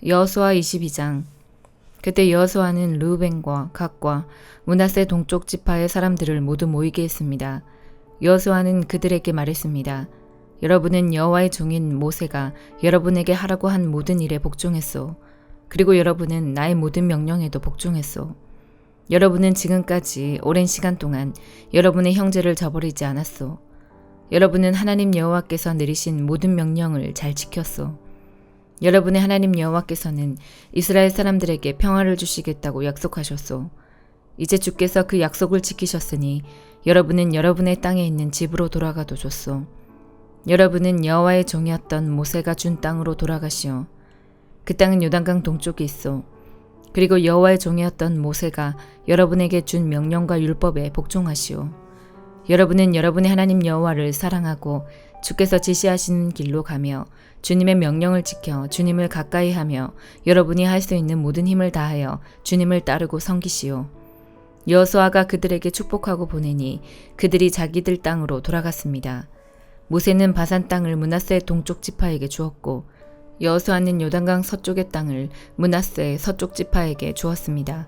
여호수아 22장. 그때 여호수아는 르우벤과 갓과 므낫세 동쪽 지파의 사람들을 모두 모이게 했습니다. 여호수아는 그들에게 말했습니다. 여러분은 여호와의 종인 모세가 여러분에게 하라고 한 모든 일에 복종했소. 그리고 여러분은 나의 모든 명령에도 복종했소. 여러분은 지금까지 오랜 시간 동안 여러분의 형제를 저버리지 않았소. 여러분은 하나님 여호와께서 내리신 모든 명령을 잘 지켰소. 여러분의 하나님 여호와께서는 이스라엘 사람들에게 평화를 주시겠다고 약속하셨소. 이제 주께서 그 약속을 지키셨으니 여러분은 여러분의 땅에 있는 집으로 돌아가도 좋소. 여러분은 여호와의 종이었던 모세가 준 땅으로 돌아가시오. 그 땅은 요단강 동쪽에 있소. 그리고 여호와의 종이었던 모세가 여러분에게 준 명령과 율법에 복종하시오. 여러분은 여러분의 하나님 여호와를 사랑하고 주께서 지시하시는 길로 가며 주님의 명령을 지켜 주님을 가까이 하며 여러분이 할 수 있는 모든 힘을 다하여 주님을 따르고 섬기시오. 여호수아가 그들에게 축복하고 보내니 그들이 자기들 땅으로 돌아갔습니다. 모세는 바산 땅을 므낫세 동쪽 지파에게 주었고 여호수아는 요단강 서쪽의 땅을 므낫세 서쪽 지파에게 주었습니다.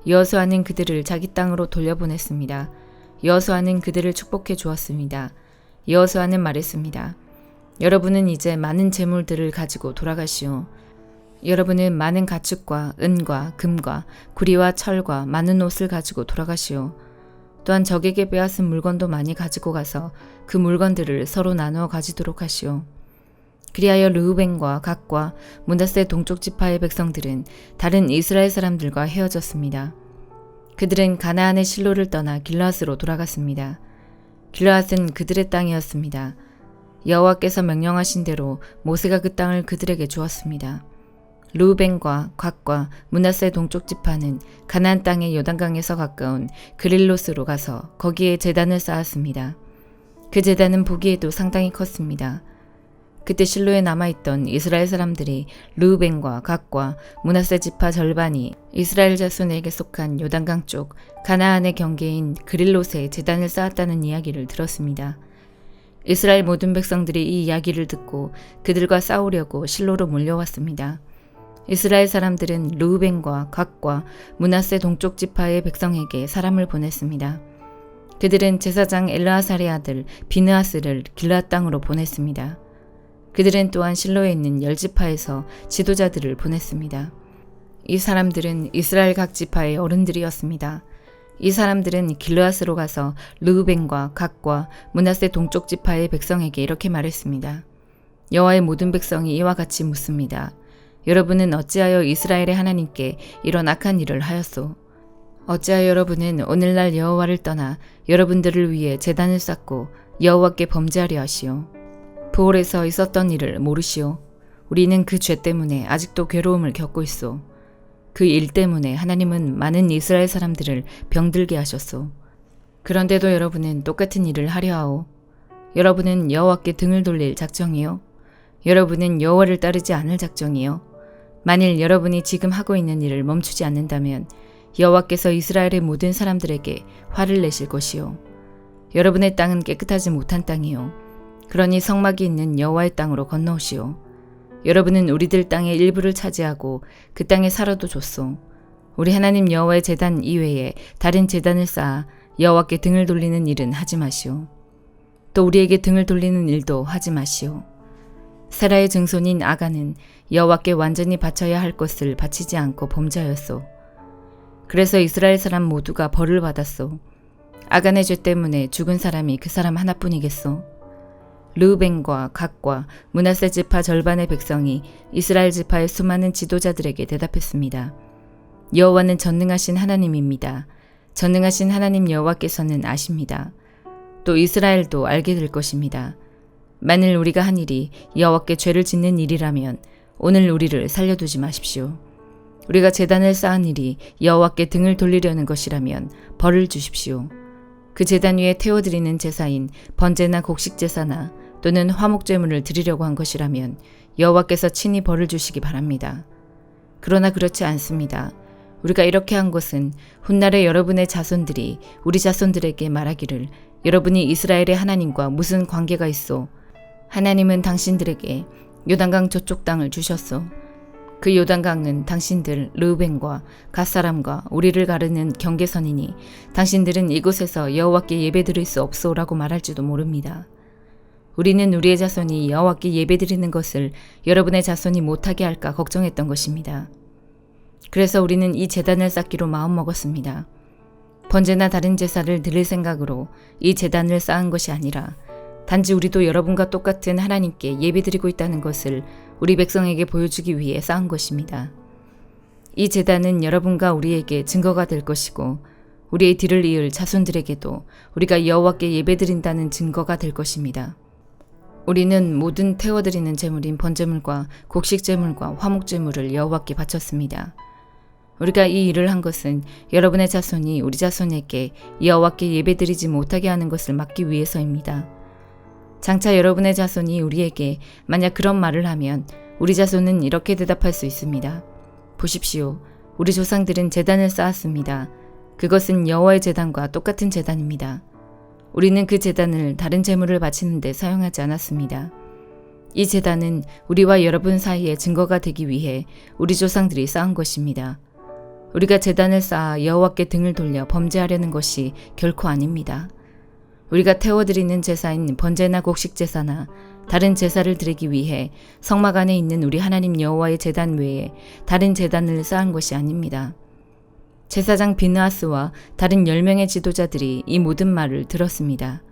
여호수아는 그들을 자기 땅으로 돌려보냈습니다. 여호수아는 그들을 축복해 주었습니다. 여호수아는 말했습니다. 여러분은 이제 많은 재물들을 가지고 돌아가시오. 여러분은 많은 가축과 은과 금과 구리와 철과 많은 옷을 가지고 돌아가시오. 또한 적에게 빼앗은 물건도 많이 가지고 가서 그 물건들을 서로 나누어 가지도록 하시오. 그리하여 르우벤과 갓과 므낫세 동쪽 지파의 백성들은 다른 이스라엘 사람들과 헤어졌습니다. 그들은 가나안의 실로를 떠나 길르앗으로 돌아갔습니다. 길르앗은 그들의 땅이었습니다. 여호와께서 명령하신 대로 모세가 그 땅을 그들에게 주었습니다. 르우벤과 갓과 므낫세 동쪽 지파는 가나안 땅의 요단강에서 가까운 그릴롯으로 가서 거기에 제단을 쌓았습니다. 그 제단은 보기에도 상당히 컸습니다. 그때 실로에 남아있던 이스라엘 사람들이 르우벤과 갓과 므낫세 지파 절반이 이스라엘 자손에게 속한 요단강 쪽 가나안의 경계인 그릴롯에 제단을 쌓았다는 이야기를 들었습니다. 이스라엘 모든 백성들이 이 이야기를 듣고 그들과 싸우려고 실로로 몰려왔습니다. 이스라엘 사람들은 르우벤과 갓과 므낫세 동쪽 지파의 백성에게 사람을 보냈습니다. 그들은 제사장 엘르아살의 아들 비느하스를 길르앗 땅으로 보냈습니다. 그들은 또한 실로에 있는 10지파에서 지도자들을 보냈습니다. 이 사람들은 이스라엘 각 지파의 어른들이었습니다. 이 사람들은 길르앗으로 가서 르우벤과 갓과 므낫세 동쪽 지파의 백성에게 이렇게 말했습니다. 여호와의 모든 백성이 이와 같이 묻습니다. 여러분은 어찌하여 이스라엘의 하나님께 이런 악한 일을 하였소? 어찌하여 여러분은 오늘날 여호와를 떠나 여러분들을 위해 제단을 쌓고 여호와께 범죄하려 하시오? 부올에서 있었던 일을 모르시오? 우리는 그 죄 때문에 아직도 괴로움을 겪고 있소. 그 일 때문에 하나님은 많은 이스라엘 사람들을 병들게 하셨소. 그런데도 여러분은 똑같은 일을 하려 하오. 여러분은 여호와께 등을 돌릴 작정이요? 여러분은 여호와를 따르지 않을 작정이요? 만일 여러분이 지금 하고 있는 일을 멈추지 않는다면 여호와께서 이스라엘의 모든 사람들에게 화를 내실 것이요. 여러분의 땅은 깨끗하지 못한 땅이요. 그러니 성막이 있는 여호와의 땅으로 건너오시오. 여러분은 우리들 땅의 일부를 차지하고 그 땅에 살아도 좋소. 우리 하나님 여호와의 제단 이외에 다른 제단을 쌓아 여호와께 등을 돌리는 일은 하지 마시오. 또 우리에게 등을 돌리는 일도 하지 마시오. 세라의 증손인 아간은 여호와께 완전히 바쳐야 할 것을 바치지 않고 범죄하였소. 그래서 이스라엘 사람 모두가 벌을 받았소. 아간의 죄 때문에 죽은 사람이 그 사람 하나뿐이겠소. 르우벤과 갓과 므낫세 지파 절반의 백성이 이스라엘 지파의 수많은 지도자들에게 대답했습니다. 여호와는 전능하신 하나님입니다. 전능하신 하나님 여호와께서는 아십니다. 또 이스라엘도 알게 될 것입니다. 만일 우리가 한 일이 여호와께 죄를 짓는 일이라면 오늘 우리를 살려두지 마십시오. 우리가 제단을 쌓은 일이 여호와께 등을 돌리려는 것이라면 벌을 주십시오. 그 제단 위에 태워드리는 제사인 번제나 곡식제사나 또는 화목제물을 드리려고 한 것이라면 여호와께서 친히 벌을 주시기 바랍니다. 그러나 그렇지 않습니다. 우리가 이렇게 한 것은 훗날에 여러분의 자손들이 우리 자손들에게 말하기를 여러분이 이스라엘의 하나님과 무슨 관계가 있소? 하나님은 당신들에게 요단강 저쪽 땅을 주셨소. 그 요단강은 당신들 르우벤과 갓사람과 우리를 가르는 경계선이니 당신들은 이곳에서 여호와께 예배드릴 수 없소라고 말할지도 모릅니다. 우리는 우리의 자손이 여호와께 예배드리는 것을 여러분의 자손이 못하게 할까 걱정했던 것입니다. 그래서 우리는 이 제단을 쌓기로 마음먹었습니다. 번제나 다른 제사를 드릴 생각으로 이 제단을 쌓은 것이 아니라 단지 우리도 여러분과 똑같은 하나님께 예배드리고 있다는 것을 우리 백성에게 보여주기 위해 쌓은 것입니다. 이 제단은 여러분과 우리에게 증거가 될 것이고 우리의 뒤를 이을 자손들에게도 우리가 여호와께 예배드린다는 증거가 될 것입니다. 우리는 모든 태워드리는 제물인 번제물과 곡식제물과 화목제물을 여호와께 바쳤습니다. 우리가 이 일을 한 것은 여러분의 자손이 우리 자손에게 여호와께 예배드리지 못하게 하는 것을 막기 위해서입니다. 장차 여러분의 자손이 우리에게 만약 그런 말을 하면 우리 자손은 이렇게 대답할 수 있습니다. 보십시오. 우리 조상들은 제단을 쌓았습니다. 그것은 여호와의 제단과 똑같은 제단입니다. 우리는 그 제단을 다른 제물을 바치는 데 사용하지 않았습니다. 이 제단은 우리와 여러분 사이의 증거가 되기 위해 우리 조상들이 쌓은 것입니다. 우리가 제단을 쌓아 여호와께 등을 돌려 범죄하려는 것이 결코 아닙니다. 우리가 태워드리는 제사인 번제나 곡식 제사나 다른 제사를 드리기 위해 성막 안에 있는 우리 하나님 여호와의 제단 외에 다른 제단을 쌓은 것이 아닙니다. 제사장 비느하스와 다른 10명의 지도자들이 이 모든 말을 들었습니다.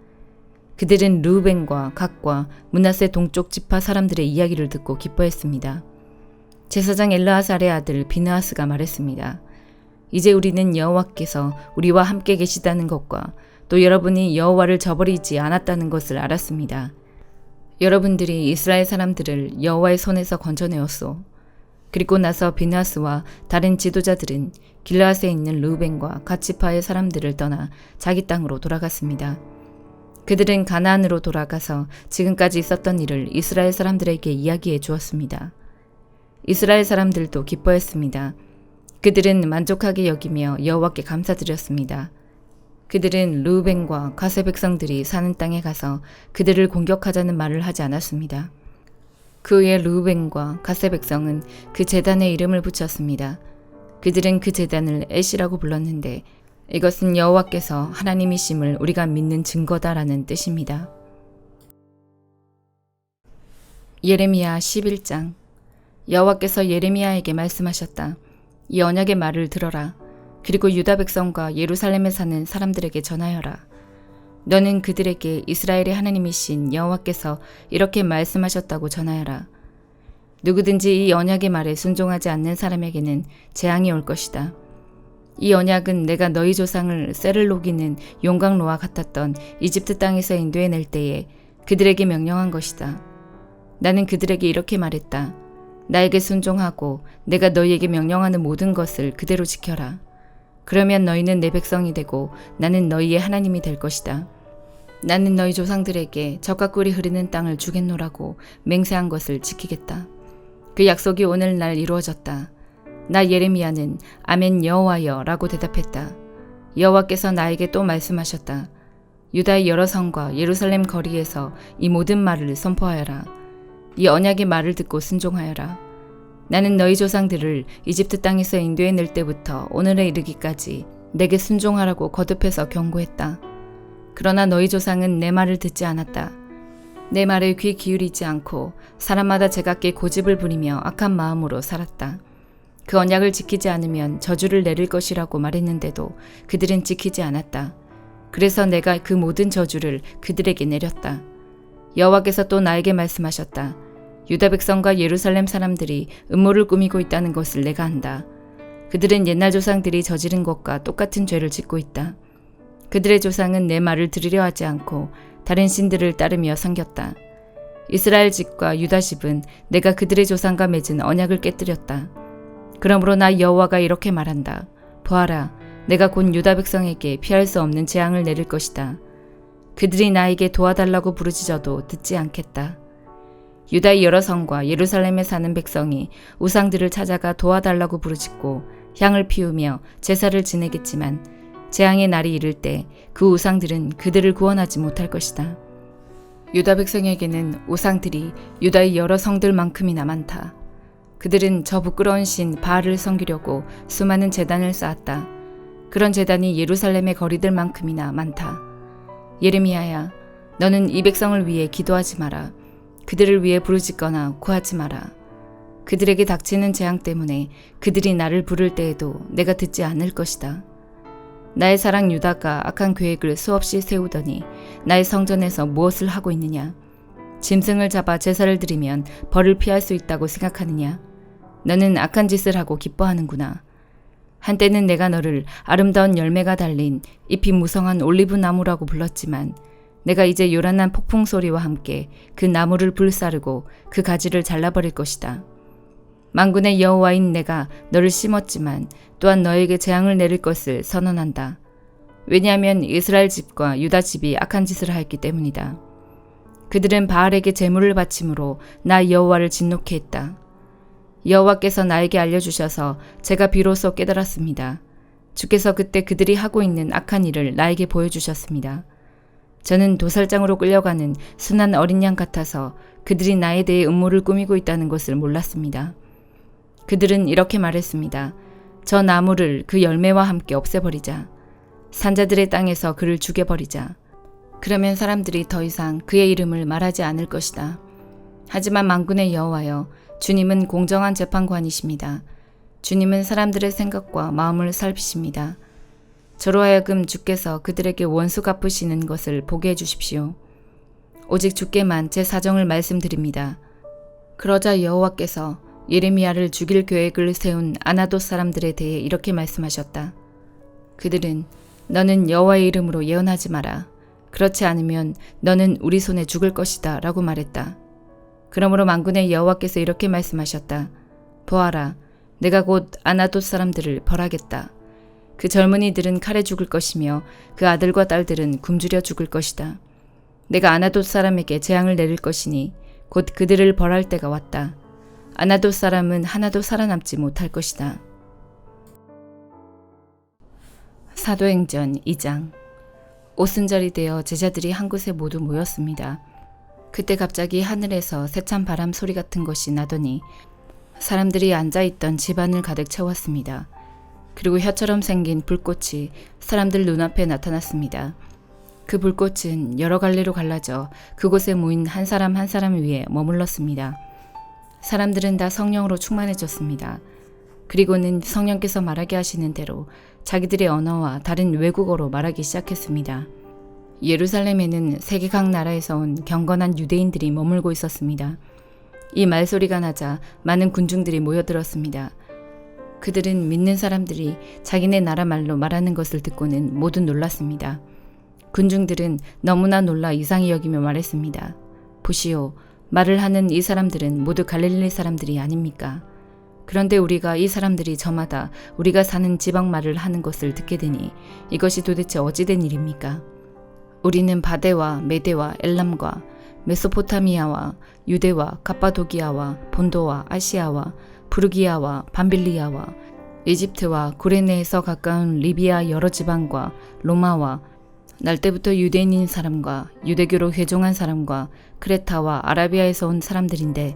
그들은 르우벤과 갓과 므낫세 동쪽 지파 사람들의 이야기를 듣고 기뻐했습니다. 제사장 엘르아살의 아들 비느하스가 말했습니다. 이제 우리는 여호와께서 우리와 함께 계시다는 것과 또 여러분이 여호와를 저버리지 않았다는 것을 알았습니다. 여러분들이 이스라엘 사람들을 여호와의 손에서 건져내었소. 그리고 나서 비느하스와 다른 지도자들은 길르앗에 있는 르우벤과 갓 지파의 사람들을 떠나 자기 땅으로 돌아갔습니다. 그들은 가나안으로 돌아가서 지금까지 있었던 일을 이스라엘 사람들에게 이야기해 주었습니다. 이스라엘 사람들도 기뻐했습니다. 그들은 만족하게 여기며 여호와께 감사드렸습니다. 그들은 르우벤과 갓의 백성들이 사는 땅에 가서 그들을 공격하자는 말을 하지 않았습니다. 그 후에 르우벤과 갓의 백성은 그 제단에 이름을 붙였습니다. 그들은 그 제단을 에시라고 불렀는데 이것은 여호와께서 하나님이심을 우리가 믿는 증거다라는 뜻입니다. 예레미야 11장. 여호와께서 예레미야에게 말씀하셨다. 이 언약의 말을 들어라. 그리고 유다 백성과 예루살렘에 사는 사람들에게 전하여라. 너는 그들에게 이스라엘의 하나님이신 여호와께서 이렇게 말씀하셨다고 전하여라. 누구든지 이 언약의 말에 순종하지 않는 사람에게는 재앙이 올 것이다. 이 언약은 내가 너희 조상을 쇠를 녹이는 용광로와 같았던 이집트 땅에서 인도해낼 때에 그들에게 명령한 것이다. 나는 그들에게 이렇게 말했다. 나에게 순종하고 내가 너희에게 명령하는 모든 것을 그대로 지켜라. 그러면 너희는 내 백성이 되고 나는 너희의 하나님이 될 것이다. 나는 너희 조상들에게 젖과 꿀이 흐르는 땅을 주겠노라고 맹세한 것을 지키겠다. 그 약속이 오늘날 이루어졌다. 나 예레미야는 아멘 여호와여 라고 대답했다. 여호와께서 나에게 또 말씀하셨다. 유다의 여러 성과 예루살렘 거리에서 이 모든 말을 선포하여라. 이 언약의 말을 듣고 순종하여라. 나는 너희 조상들을 이집트 땅에서 인도해낼 때부터 오늘에 이르기까지 내게 순종하라고 거듭해서 경고했다. 그러나 너희 조상은 내 말을 듣지 않았다. 내 말에 귀 기울이지 않고 사람마다 제각기 고집을 부리며 악한 마음으로 살았다. 그 언약을 지키지 않으면 저주를 내릴 것이라고 말했는데도 그들은 지키지 않았다. 그래서 내가 그 모든 저주를 그들에게 내렸다. 여호와께서 또 나에게 말씀하셨다. 유다 백성과 예루살렘 사람들이 음모를 꾸미고 있다는 것을 내가 안다. 그들은 옛날 조상들이 저지른 것과 똑같은 죄를 짓고 있다. 그들의 조상은 내 말을 들으려 하지 않고 다른 신들을 따르며 섬겼다. 이스라엘 집과 유다 집은 내가 그들의 조상과 맺은 언약을 깨뜨렸다. 그러므로 나 여호와가 이렇게 말한다. 보아라, 내가 곧 유다 백성에게 피할 수 없는 재앙을 내릴 것이다. 그들이 나에게 도와달라고 부르짖어도 듣지 않겠다. 유다의 여러 성과 예루살렘에 사는 백성이 우상들을 찾아가 도와달라고 부르짖고 향을 피우며 제사를 지내겠지만 재앙의 날이 이를 때 그 우상들은 그들을 구원하지 못할 것이다. 유다 백성에게는 우상들이 유다의 여러 성들만큼이나 많다. 그들은 저 부끄러운 신 바알을 섬기려고 수많은 제단을 쌓았다. 그런 제단이 예루살렘의 거리들만큼이나 많다. 예레미야야, 너는 이 백성을 위해 기도하지 마라. 그들을 위해 부르짖거나 구하지 마라. 그들에게 닥치는 재앙 때문에 그들이 나를 부를 때에도 내가 듣지 않을 것이다. 나의 사랑 유다가 악한 계획을 수없이 세우더니 나의 성전에서 무엇을 하고 있느냐? 짐승을 잡아 제사를 드리면 벌을 피할 수 있다고 생각하느냐? 너는 악한 짓을 하고 기뻐하는구나. 한때는 내가 너를 아름다운 열매가 달린 잎이 무성한 올리브 나무라고 불렀지만 내가 이제 요란한 폭풍 소리와 함께 그 나무를 불사르고 그 가지를 잘라버릴 것이다. 만군의 여호와인 내가 너를 심었지만 또한 너에게 재앙을 내릴 것을 선언한다. 왜냐하면 이스라엘 집과 유다 집이 악한 짓을 하였기 때문이다. 그들은 바알에게 제물을 바침으로 나 여호와를 진노케 했다. 여호와께서 나에게 알려주셔서 제가 비로소 깨달았습니다. 주께서 그때 그들이 하고 있는 악한 일을 나에게 보여주셨습니다. 저는 도살장으로 끌려가는 순한 어린 양 같아서 그들이 나에 대해 음모를 꾸미고 있다는 것을 몰랐습니다. 그들은 이렇게 말했습니다. 저 나무를 그 열매와 함께 없애버리자. 산자들의 땅에서 그를 죽여버리자. 그러면 사람들이 더 이상 그의 이름을 말하지 않을 것이다. 하지만 만군의 여호와여, 주님은 공정한 재판관이십니다. 주님은 사람들의 생각과 마음을 살피십니다. 저로 하여금 주께서 그들에게 원수 갚으시는 것을 보게 해주십시오. 오직 주께만 제 사정을 말씀드립니다. 그러자 여호와께서 예레미야를 죽일 계획을 세운 아나돗 사람들에 대해 이렇게 말씀하셨다. 그들은 너는 여호와의 이름으로 예언하지 마라. 그렇지 않으면 너는 우리 손에 죽을 것이다 라고 말했다. 그러므로 만군의 여호와께서 이렇게 말씀하셨다. 보아라, 내가 곧 아나돗 사람들을 벌하겠다. 그 젊은이들은 칼에 죽을 것이며 그 아들과 딸들은 굶주려 죽을 것이다. 내가 아나돗 사람에게 재앙을 내릴 것이니 곧 그들을 벌할 때가 왔다. 아나돗 사람은 하나도 살아남지 못할 것이다. 사도행전 2장. 오순절이 되어 제자들이 한 곳에 모두 모였습니다. 그때 갑자기 하늘에서 세찬 바람 소리 같은 것이 나더니 사람들이 앉아있던 집안을 가득 채웠습니다. 그리고 혀처럼 생긴 불꽃이 사람들 눈앞에 나타났습니다. 그 불꽃은 여러 갈래로 갈라져 그곳에 모인 한 사람 한 사람 위에 머물렀습니다. 사람들은 다 성령으로 충만해졌습니다. 그리고는 성령께서 말하게 하시는 대로 자기들의 언어와 다른 외국어로 말하기 시작했습니다. 예루살렘에는 세계 각 나라에서 온 경건한 유대인들이 머물고 있었습니다. 이 말소리가 나자 많은 군중들이 모여들었습니다. 그들은 믿는 사람들이 자기네 나라 말로 말하는 것을 듣고는 모두 놀랐습니다. 군중들은 너무나 놀라 이상히 여기며 말했습니다. 보시오, 말을 하는 이 사람들은 모두 갈릴리 사람들이 아닙니까? 그런데 우리가 이 사람들이 저마다 우리가 사는 지방 말을 하는 것을 듣게 되니 이것이 도대체 어찌된 일입니까? 우리는 바데와 메데와 엘람과 메소포타미아와 유대와 갑바도기아와 본도와 아시아와 부르기아와 밤빌리아와 이집트와 구레네에서 가까운 리비아 여러 지방과 로마와 날 때부터 유대인인 사람과 유대교로 회종한 사람과 크레타와 아라비아에서 온 사람들인데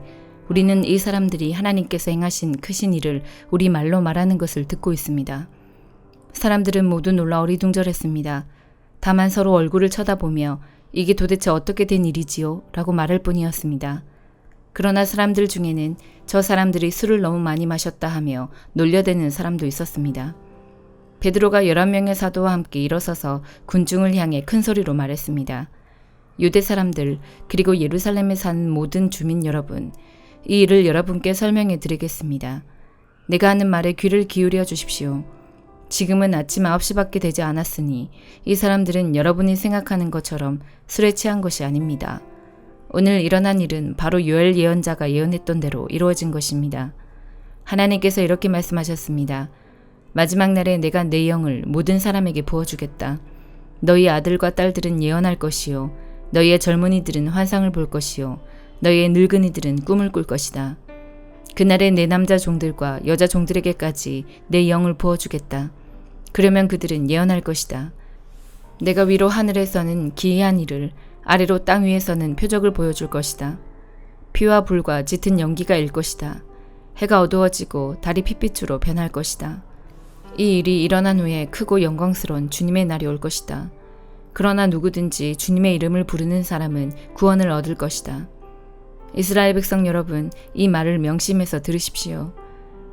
우리는 이 사람들이 하나님께서 행하신 크신 일을 우리 말로 말하는 것을 듣고 있습니다. 사람들은 모두 놀라 어리둥절했습니다. 다만 서로 얼굴을 쳐다보며 이게 도대체 어떻게 된 일이지요? 라고 말할 뿐이었습니다. 그러나 사람들 중에는 저 사람들이 술을 너무 많이 마셨다 하며 놀려대는 사람도 있었습니다. 베드로가 11명의 사도와 함께 일어서서 군중을 향해 큰 소리로 말했습니다. 유대 사람들 그리고 예루살렘에 사는 모든 주민 여러분, 이 일을 여러분께 설명해 드리겠습니다. 내가 하는 말에 귀를 기울여 주십시오. 지금은 아침 9시밖에 되지 않았으니 이 사람들은 여러분이 생각하는 것처럼 술에 취한 것이 아닙니다. 오늘 일어난 일은 바로 요엘 예언자가 예언했던 대로 이루어진 것입니다. 하나님께서 이렇게 말씀하셨습니다. 마지막 날에 내가 내 영을 모든 사람에게 부어주겠다. 너희 아들과 딸들은 예언할 것이요. 너희의 젊은이들은 환상을 볼 것이요. 너희의 늙은이들은 꿈을 꿀 것이다. 그날에 내 남자 종들과 여자 종들에게까지 내 영을 부어주겠다. 그러면 그들은 예언할 것이다. 내가 위로 하늘에서는 기이한 일을, 아래로 땅 위에서는 표적을 보여줄 것이다. 피와 불과 짙은 연기가 일 것이다. 해가 어두워지고 달이 핏빛으로 변할 것이다. 이 일이 일어난 후에 크고 영광스러운 주님의 날이 올 것이다. 그러나 누구든지 주님의 이름을 부르는 사람은 구원을 얻을 것이다. 이스라엘 백성 여러분, 이 말을 명심해서 들으십시오.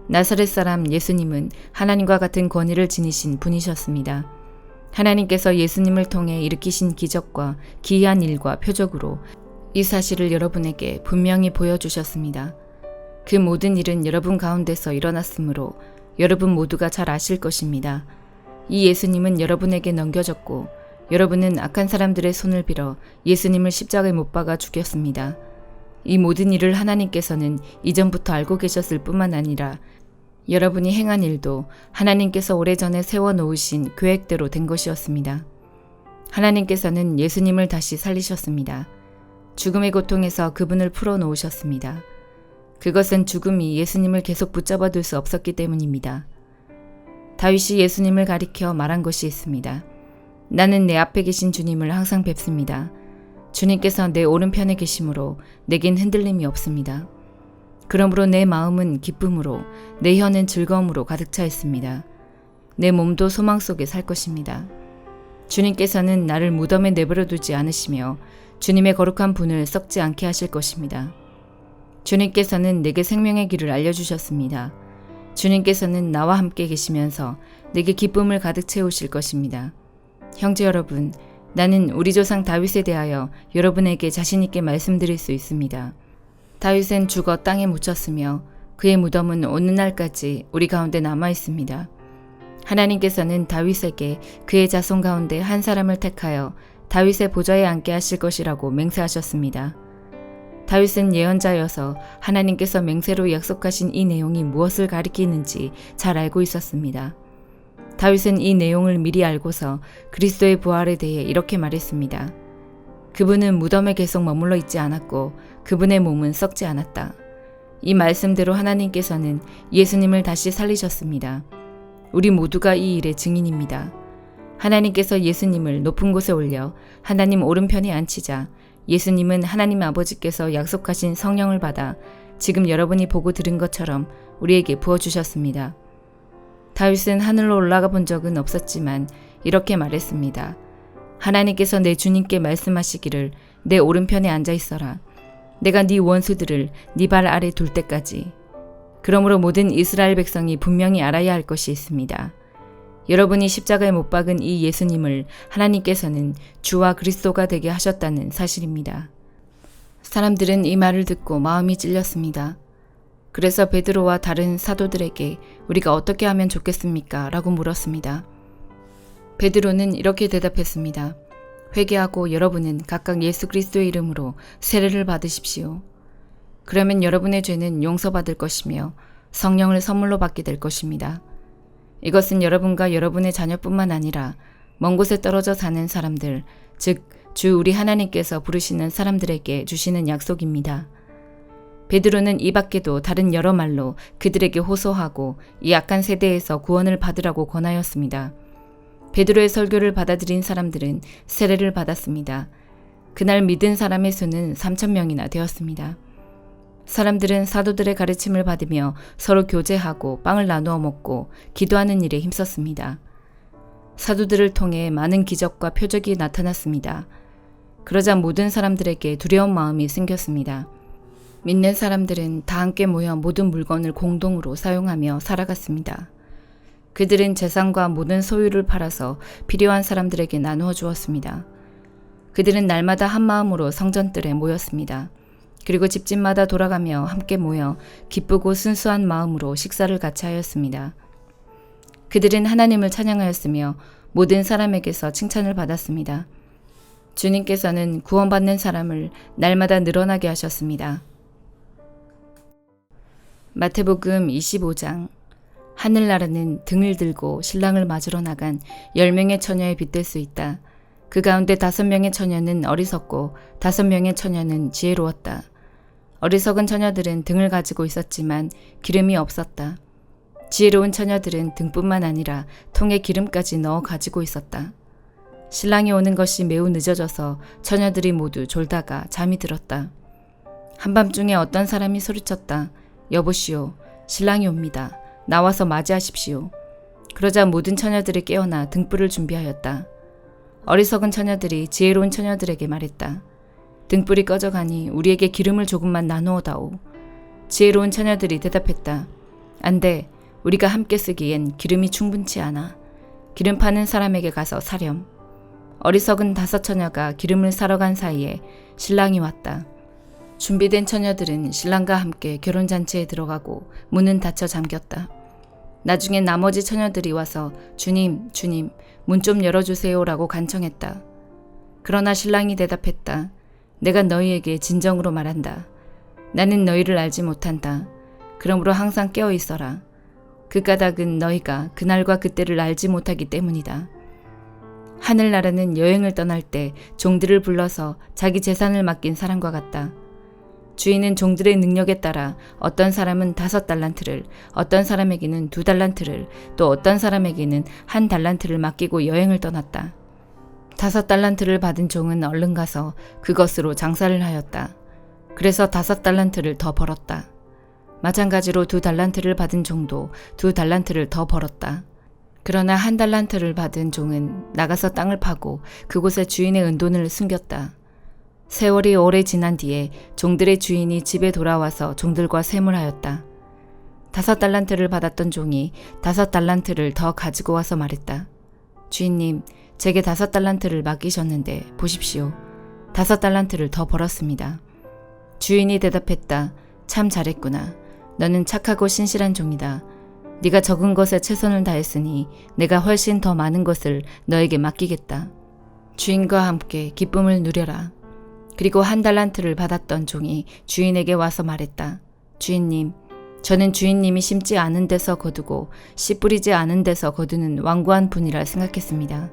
나사렛 사람 예수님은 하나님과 같은 권위를 지니신 분이셨습니다. 하나님께서 예수님을 통해 일으키신 기적과 기이한 일과 표적으로 이 사실을 여러분에게 분명히 보여주셨습니다. 그 모든 일은 여러분 가운데서 일어났으므로 여러분 모두가 잘 아실 것입니다. 이 예수님은 여러분에게 넘겨졌고 여러분은 악한 사람들의 손을 빌어 예수님을 십자가에 못 박아 죽였습니다. 이 모든 일을 하나님께서는 이전부터 알고 계셨을 뿐만 아니라 여러분이 행한 일도 하나님께서 오래전에 세워놓으신 계획대로 된 것이었습니다. 하나님께서는 예수님을 다시 살리셨습니다. 죽음의 고통에서 그분을 풀어놓으셨습니다. 그것은 죽음이 예수님을 계속 붙잡아둘 수 없었기 때문입니다. 다윗이 예수님을 가리켜 말한 것이 있습니다. 나는 내 앞에 계신 주님을 항상 뵙습니다. 주님께서 내 오른편에 계심으로 내겐 흔들림이 없습니다. 그러므로 내 마음은 기쁨으로 내 혀는 즐거움으로 가득 차 있습니다. 내 몸도 소망 속에 살 것입니다. 주님께서는 나를 무덤에 내버려 두지 않으시며 주님의 거룩한 분을 썩지 않게 하실 것입니다. 주님께서는 내게 생명의 길을 알려주셨습니다. 주님께서는 나와 함께 계시면서 내게 기쁨을 가득 채우실 것입니다. 형제 여러분, 나는 우리 조상 다윗에 대하여 여러분에게 자신 있게 말씀드릴 수 있습니다. 다윗은 죽어 땅에 묻혔으며 그의 무덤은 오늘날까지 우리 가운데 남아 있습니다. 하나님께서는 다윗에게 그의 자손 가운데 한 사람을 택하여 다윗의 보좌에 앉게 하실 것이라고 맹세하셨습니다. 다윗은 예언자여서 하나님께서 맹세로 약속하신 이 내용이 무엇을 가리키는지 잘 알고 있었습니다. 다윗은 이 내용을 미리 알고서 그리스도의 부활에 대해 이렇게 말했습니다. 그분은 무덤에 계속 머물러 있지 않았고 그분의 몸은 썩지 않았다. 이 말씀대로 하나님께서는 예수님을 다시 살리셨습니다. 우리 모두가 이 일의 증인입니다. 하나님께서 예수님을 높은 곳에 올려 하나님 오른편에 앉히자 예수님은 하나님 아버지께서 약속하신 성령을 받아 지금 여러분이 보고 들은 것처럼 우리에게 부어주셨습니다. 다윗은 하늘로 올라가 본 적은 없었지만 이렇게 말했습니다. 하나님께서 내 주님께 말씀하시기를 내 오른편에 앉아 있어라. 내가 네 원수들을 네 발 아래 둘 때까지. 그러므로 모든 이스라엘 백성이 분명히 알아야 할 것이 있습니다. 여러분이 십자가에 못 박은 이 예수님을 하나님께서는 주와 그리스도가 되게 하셨다는 사실입니다. 사람들은 이 말을 듣고 마음이 찔렸습니다. 그래서 베드로와 다른 사도들에게 우리가 어떻게 하면 좋겠습니까? 라고 물었습니다. 베드로는 이렇게 대답했습니다. 회개하고 여러분은 각각 예수 그리스도의 이름으로 세례를 받으십시오. 그러면 여러분의 죄는 용서받을 것이며 성령을 선물로 받게 될 것입니다. 이것은 여러분과 여러분의 자녀뿐만 아니라 먼 곳에 떨어져 사는 사람들, 즉 주 우리 하나님께서 부르시는 사람들에게 주시는 약속입니다. 베드로는 이 밖에도 다른 여러 말로 그들에게 호소하고 이 악한 세대에서 구원을 받으라고 권하였습니다. 베드로의 설교를 받아들인 사람들은 세례를 받았습니다. 그날 믿은 사람의 수는 3,000명이나 되었습니다. 사람들은 사도들의 가르침을 받으며 서로 교제하고 빵을 나누어 먹고 기도하는 일에 힘썼습니다. 사도들을 통해 많은 기적과 표적이 나타났습니다. 그러자 모든 사람들에게 두려운 마음이 생겼습니다. 믿는 사람들은 다 함께 모여 모든 물건을 공동으로 사용하며 살아갔습니다. 그들은 재산과 모든 소유를 팔아서 필요한 사람들에게 나누어 주었습니다. 그들은 날마다 한 마음으로 성전뜰에 모였습니다. 그리고 집집마다 돌아가며 함께 모여 기쁘고 순수한 마음으로 식사를 같이 하였습니다. 그들은 하나님을 찬양하였으며 모든 사람에게서 칭찬을 받았습니다. 주님께서는 구원받는 사람을 날마다 늘어나게 하셨습니다. 마태복음 25장. 하늘나라는 등을 들고 신랑을 맞으러 나간 10명의 처녀에 빗댈 수 있다. 그 가운데 5명의 처녀는 어리석고 5명의 처녀는 지혜로웠다. 어리석은 처녀들은 등을 가지고 있었지만 기름이 없었다. 지혜로운 처녀들은 등뿐만 아니라 통에 기름까지 넣어 가지고 있었다. 신랑이 오는 것이 매우 늦어져서 처녀들이 모두 졸다가 잠이 들었다. 한밤중에 어떤 사람이 소리쳤다. 여보시오, 신랑이 옵니다. 나와서 맞이하십시오. 그러자 모든 처녀들이 깨어나 등불을 준비하였다. 어리석은 처녀들이 지혜로운 처녀들에게 말했다. 등불이 꺼져가니 우리에게 기름을 조금만 나누어다오. 지혜로운 처녀들이 대답했다. 안 돼. 우리가 함께 쓰기엔 기름이 충분치 않아. 기름 파는 사람에게 가서 사렴. 어리석은 5 처녀가 기름을 사러 간 사이에 신랑이 왔다. 준비된 처녀들은 신랑과 함께 결혼잔치에 들어가고 문은 닫혀 잠겼다. 나중에 나머지 처녀들이 와서 주님, 주님, 문 좀 열어주세요라고 간청했다. 그러나 신랑이 대답했다. 내가 너희에게 진정으로 말한다. 나는 너희를 알지 못한다. 그러므로 항상 깨어 있어라. 그 까닭은 너희가 그날과 그때를 알지 못하기 때문이다. 하늘나라는 여행을 떠날 때 종들을 불러서 자기 재산을 맡긴 사람과 같다. 주인은 종들의 능력에 따라 어떤 사람은 5달란트를, 어떤 사람에게는 2달란트를, 또 어떤 사람에게는 1달란트를 맡기고 여행을 떠났다. 5달란트를 받은 종은 얼른 가서 그것으로 장사를 하였다. 그래서 5달란트를 더 벌었다. 마찬가지로 2달란트를 받은 종도 2달란트를 더 벌었다. 그러나 1달란트를 받은 종은 나가서 땅을 파고 그곳에 주인의 은돈을 숨겼다. 세월이 오래 지난 뒤에 종들의 주인이 집에 돌아와서 종들과 쇠물하였다. 5달란트를 받았던 종이 5달란트를 더 가지고 와서 말했다. 주인님, 제게 5달란트를 맡기셨는데 보십시오. 5달란트를 더 벌었습니다. 주인이 대답했다. 참 잘했구나. 너는 착하고 신실한 종이다. 네가 적은 것에 최선을 다했으니 내가 훨씬 더 많은 것을 너에게 맡기겠다. 주인과 함께 기쁨을 누려라. 그리고 1달란트를 받았던 종이 주인에게 와서 말했다. 주인님, 저는 주인님이 심지 않은 데서 거두고 씨 뿌리지 않은 데서 거두는 완고한 분이라 생각했습니다.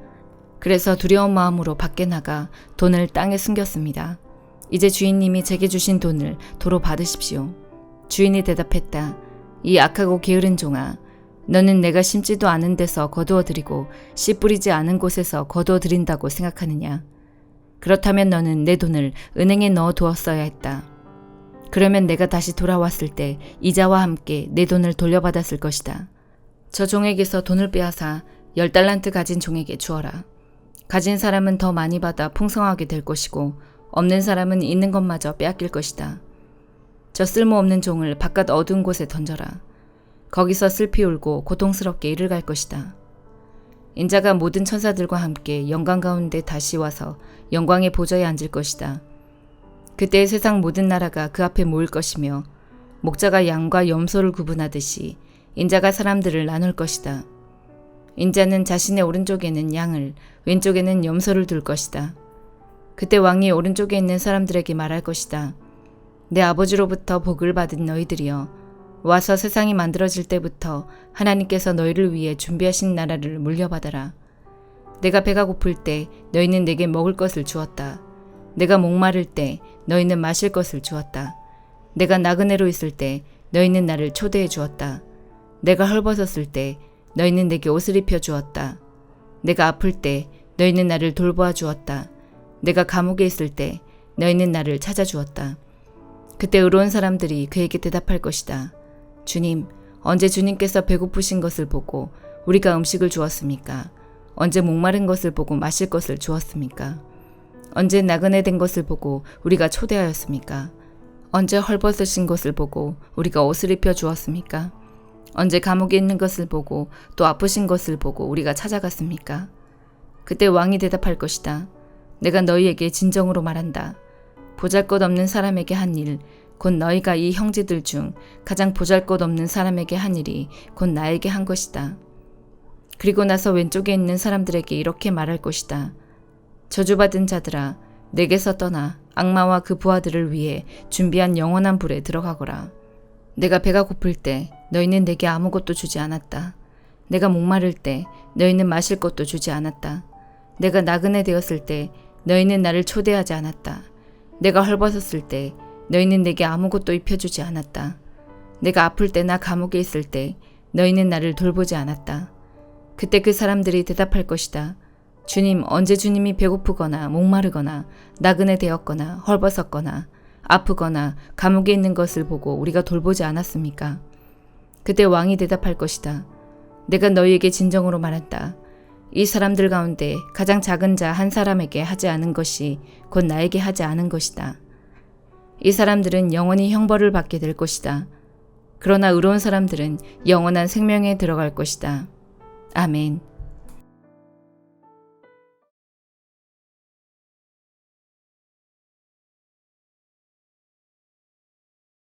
그래서 두려운 마음으로 밖에 나가 돈을 땅에 숨겼습니다. 이제 주인님이 제게 주신 돈을 도로 받으십시오. 주인이 대답했다. 이 악하고 게으른 종아, 너는 내가 심지도 않은 데서 거두어 드리고 씨 뿌리지 않은 곳에서 거두어 드린다고 생각하느냐? 그렇다면 너는 내 돈을 은행에 넣어 두었어야 했다. 그러면 내가 다시 돌아왔을 때 이자와 함께 내 돈을 돌려받았을 것이다. 저 종에게서 돈을 빼앗아 10달란트 가진 종에게 주어라. 가진 사람은 더 많이 받아 풍성하게 될 것이고 없는 사람은 있는 것마저 빼앗길 것이다. 저 쓸모없는 종을 바깥 어두운 곳에 던져라. 거기서 슬피 울고 고통스럽게 이를 갈 것이다. 인자가 모든 천사들과 함께 영광 가운데 다시 와서 영광의 보좌에 앉을 것이다. 그때 세상 모든 나라가 그 앞에 모일 것이며 목자가 양과 염소를 구분하듯이 인자가 사람들을 나눌 것이다. 인자는 자신의 오른쪽에는 양을, 왼쪽에는 염소를 둘 것이다. 그때 왕이 오른쪽에 있는 사람들에게 말할 것이다. 내 아버지로부터 복을 받은 너희들이여, 와서 세상이 만들어질 때부터 하나님께서 너희를 위해 준비하신 나라를 물려받아라. 내가 배가 고플 때 너희는 내게 먹을 것을 주었다. 내가 목마를 때 너희는 마실 것을 주었다. 내가 나그네로 있을 때 너희는 나를 초대해 주었다. 내가 헐벗었을 때 너희는 내게 옷을 입혀 주었다. 내가 아플 때 너희는 나를 돌보아 주었다. 내가 감옥에 있을 때 너희는 나를 찾아주었다. 그때 의로운 사람들이 그에게 대답할 것이다. 주님, 언제 주님께서 배고프신 것을 보고 우리가 음식을 주었습니까? 언제 목마른 것을 보고 마실 것을 주었습니까? 언제 나그네 된 것을 보고 우리가 초대하였습니까? 언제 헐벗으신 것을 보고 우리가 옷을 입혀 주었습니까? 언제 감옥에 있는 것을 보고 또 아프신 것을 보고 우리가 찾아갔습니까? 그때 왕이 대답할 것이다. 내가 너희에게 진정으로 말한다. 보잘것없는 사람에게 한 일, 곧 너희가 이 형제들 중 가장 보잘것없는 사람에게 한 일이 곧 나에게 한 것이다. 그리고 나서 왼쪽에 있는 사람들에게 이렇게 말할 것이다. 저주받은 자들아, 내게서 떠나 악마와 그 부하들을 위해 준비한 영원한 불에 들어가거라. 내가 배가 고플 때 너희는 내게 아무것도 주지 않았다. 내가 목마를 때 너희는 마실 것도 주지 않았다. 내가 나그네 되었을 때 너희는 나를 초대하지 않았다. 내가 헐벗었을 때 너희는 내게 아무것도 입혀주지 않았다. 내가 아플 때나 감옥에 있을 때 너희는 나를 돌보지 않았다. 그때 그 사람들이 대답할 것이다. 주님, 언제 주님이 배고프거나 목마르거나 나그네 되었거나 헐벗었거나 아프거나 감옥에 있는 것을 보고 우리가 돌보지 않았습니까? 그때 왕이 대답할 것이다. 내가 너희에게 진정으로 말한다. 이 사람들 가운데 가장 작은 자 한 사람에게 하지 않은 것이 곧 나에게 하지 않은 것이다. 이 사람들은 영원히 형벌을 받게 될 것이다. 그러나 의로운 사람들은 영원한 생명에 들어갈 것이다. 아멘.